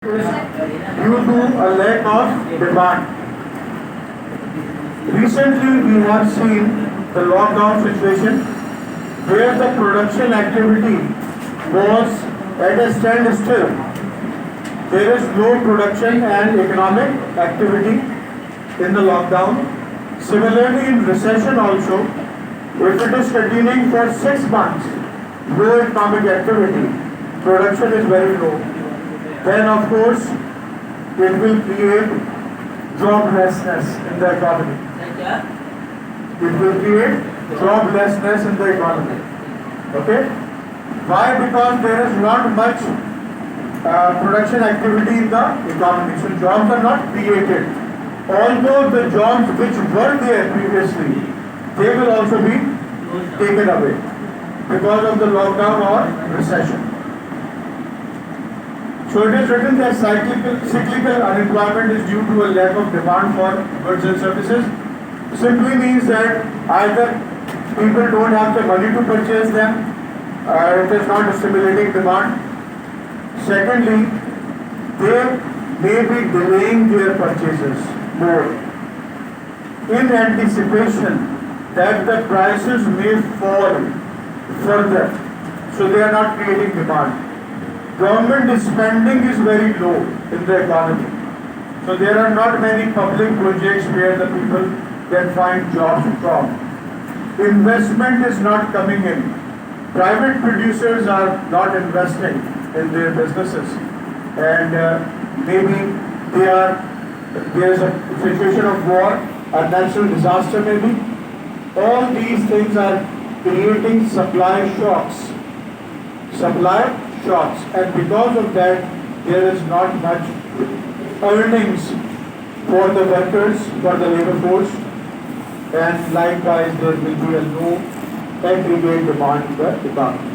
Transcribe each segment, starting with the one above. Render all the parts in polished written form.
is due to a lack of demand. Recently, we have seen the lockdown situation where the production activity was at a standstill. There is no production and economic activity in the lockdown. Similarly, in recession also, if it is continuing for 6 months, no economic activity, production is very low, then of course it will create joblessness in the economy. It will create joblessness in the economy. Okay? Why? Because there is not much production activity in the economy. So jobs are not created. Although the jobs which were there previously, they will also be taken away because of the lockdown or recession. So it is written that cyclical unemployment is due to a lack of demand for goods and services. Simply means that either people don't have the money to purchase them, it is not stimulating demand. Secondly, they may be delaying their purchases more in anticipation that the prices may fall further. So they are not creating demand. Government spending is very low in the economy. So there are not many public projects where the people can find jobs from. Investment is not coming in. Private producers are not investing in their businesses. And maybe there is a situation of war, a natural disaster maybe. All these things are creating supply shocks. And because of that, there is not much earnings for the workers, for the labor force, and likewise there will be a low aggregate demand in the economy.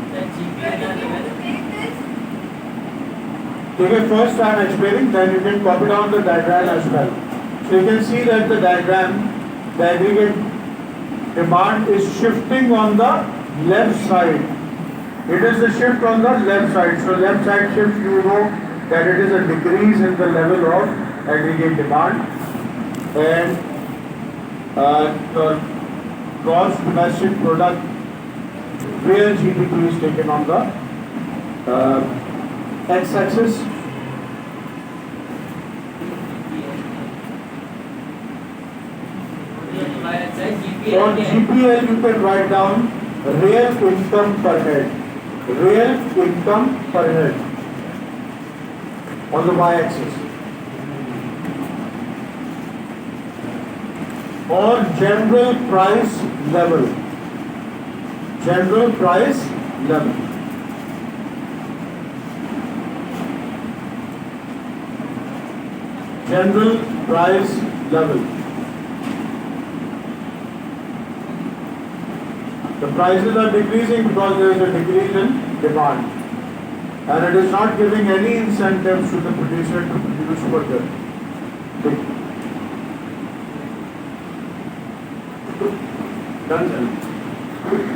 Okay, first I am explaining, then you can copy down the diagram as well. So you can see that the diagram, the aggregate demand is shifting on the left side. It is the shift on the left side. So left side shift, you know that it is a decrease in the level of aggregate demand, and the gross domestic product, where GDP is taken on the x-axis. On GPL you can write down real income per head. Real income per head on the y-axis, or general price level. General price level. General price level. The prices are decreasing because there is a decrease in demand, and it is not giving any incentives to the producer to produce further. Done.